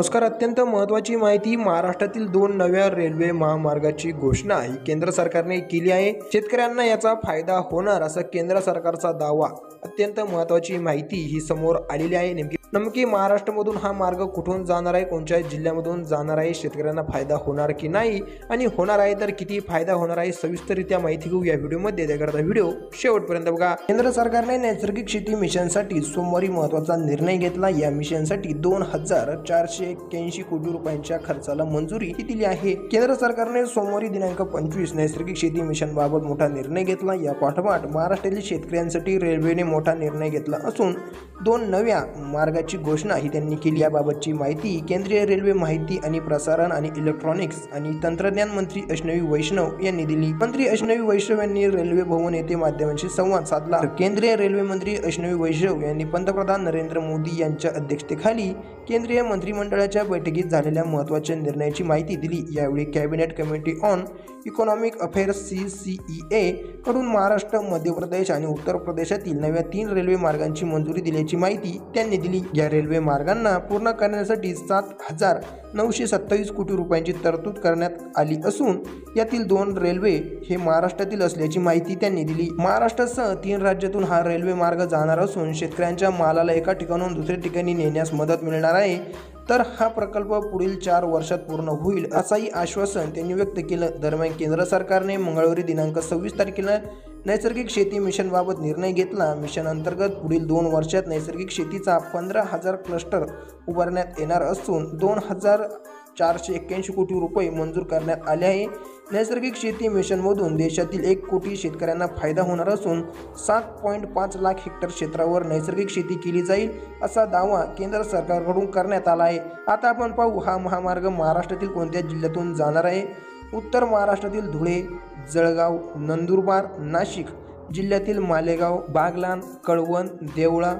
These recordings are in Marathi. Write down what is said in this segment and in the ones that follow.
नमस्कार. अत्यंत महत्त्वाची माहिती. महाराष्ट्रातील 2 नव्या रेल्वे महामार्गाची घोषणा ही केंद्र सरकारने केली आहे. शेतकऱ्यांना याचा फायदा होणार असा केंद्र सरकारचा दावा. अत्यंत महत्त्वाची माहिती ही समोर आलेली आहे. नेमकी महाराष्ट्रामधून हा मार्ग कुठून जाणार आहे, कोणत्या जिल्ह्यामधून जाणार आहे, शेतकऱ्यांना फायदा होणार की नाही आणि होणार आहे तर किती फायदा होणार आहे, सविस्तररित्या माहिती घेऊ या व्हिडिओमध्ये. त्याकरता व्हिडिओ शेवटपर्यंत बघा. केंद्र सरकारने नैसर्गिक शेती मिशनसाठी सोमवारी महत्त्वाचा निर्णय घेतला. या मिशनसाठी 2,481 कोटी रुपयांच्या खर्चाला मंजुरी दिली आहे. केंद्र सरकारने सोमवारी दिनांक 25 नैसर्गिक शेती मिशन बाबत मोठा निर्णय घेतला. या पाठोपाठ महाराष्ट्रातील शेतकऱ्यांसाठी रेल्वेने मोठा निर्णय घेतला असून 2 नव्या मार्गाची घोषणा ही त्यांनी केली. याबाबतची माहिती केंद्रीय रेल्वे माहिती आणि प्रसारण आणि इलेक्ट्रॉनिक्स आणि तंत्रज्ञान मंत्री अश्विनी वैष्णव यांनी दिली. मंत्री अश्विनी वैष्णव यांनी रेल्वे भवन येथे माध्यमांशी संवाद साधला. केंद्रीय रेल्वे मंत्री अश्विनी वैष्णव यांनी पंतप्रधान नरेंद्र मोदी यांच्या अध्यक्षतेखाली केंद्रीय मंत्रिमंडळाच्या बैठकीत झालेल्या महत्त्वाच्या निर्णयाची माहिती दिली. यावेळी cabinet committee on economic affairs CCEA कडून महाराष्ट्र, मध्य प्रदेश आणि उत्तर प्रदेशातील नव्या 3 रेल्वे मार्गांची मंजुरी दिल्याची माहिती त्यांनी दिली. या रेल्वे मार्गांना पूर्ण करण्यासाठी 7,927 कोटी रुपयांची तरतूद करण्यात आली असून यातील 2 रेल्वे हे महाराष्ट्रातील असल्याची माहिती त्यांनी दिली. महाराष्ट्रासह 3 राज्यातून हा रेल्वे मार्ग जाणार असून शेतकऱ्यांच्या मालाला एका ठिकाणाहून दुसऱ्या ठिकाणी नेण्यास मदत मिळणार आहे. तर हा प्रकल्प पुढील 4 वर्षात पूर्ण होईल असंही आश्वासन त्यांनी व्यक्त केलं. दरम्यान केंद्र सरकारने मंगळवारी दिनांक 26 तारखेला नैसर्गिक शेती मिशनबाबत निर्णय घेतला. मिशन अंतर्गत पुढील 2 वर्षात नैसर्गिक शेतीचा 15,000 क्लस्टर उभारण्यात येणार असून 2,481 कोटी रुपये मंजूर करण्यात आले आहे. नैसर्गिक शेती मिशनमधून देशातील 1 कोटी शेतकऱ्यांना फायदा होणार असून 7.5 लाख हेक्टर क्षेत्रावर नैसर्गिक शेती केली जाईल असा दावा केंद्र सरकारकडून करण्यात आला आहे. आता आपण पाहू हा महामार्ग महाराष्ट्रातील कोणत्या जिल्ह्यातून जाणार आहे. उत्तर महाराष्ट्रातील धुळे, जळगाव, नंदुरबार, नाशिक जिल्ह्यातील मालेगाव, बागलाण, कळवण, देवळा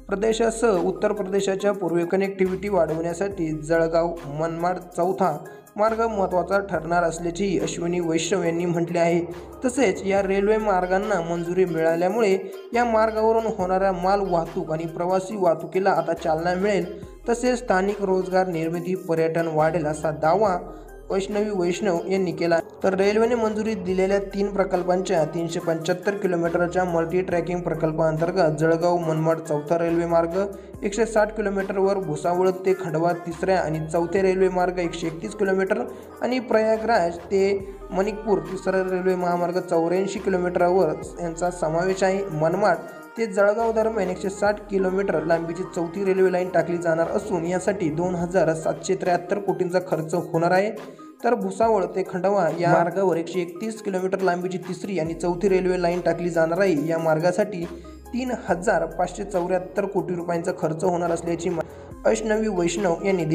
प्रदेशासह उत्तर प्रदेशाच्या पूर्व कनेक्टिव्हिटी वाढवण्यासाठी जळगाव मनमाड चौथा मार्ग महत्त्वाचा ठरणार असल्याचेही अश्विनी वैष्णव यांनी म्हटले आहे. तसेच या रेल्वे मार्गांना मंजुरी मिळाल्यामुळे या मार्गावरून होणाऱ्या माल वाहतूक आणि प्रवासी वाहतुकीला आता चालना मिळेल. तसेच स्थानिक रोजगार निर्मिती, पर्यटन वाढेल असा दावा अश्विनी वैष्णव यांनी केला. तर रेल्वेने मंजुरी दिलेल्या 3 प्रकल्पांच्या 375 किलोमीटरच्या मल्टी ट्रॅकिंग प्रकल्पाअंतर्गत जळगाव मनमाड चौथा रेल्वे मार्ग, 160 किलोमीटरवर भुसावळ ते खंडवा तिसऱ्या आणि चौथे रेल्वे मार्ग 131 किलोमीटर आणि प्रयागराज ते मणिकपूर तिसरा रेल्वे महामार्ग 84 किलोमीटरवर यांचा समावेश आहे. मनमाड ते जळगाव दरम्यान 160 किलोमीटर लांबीची चौथी रेल्वे लाईन टाकली जाणार असून यासाठी 2,773 कोटींचा खर्च होणार आहे. तर भुसावळ ते खंडवा या मार्गावर 131 किलोमीटर लांबीची तिसरी आणि चौथी रेल्वे लाईन टाकली जाणार आहे. या मार्गासाठी 3,574 कोटी रुपयांचा खर्च होणार असल्याची अश्विनी वैष्णव यांनी दिली.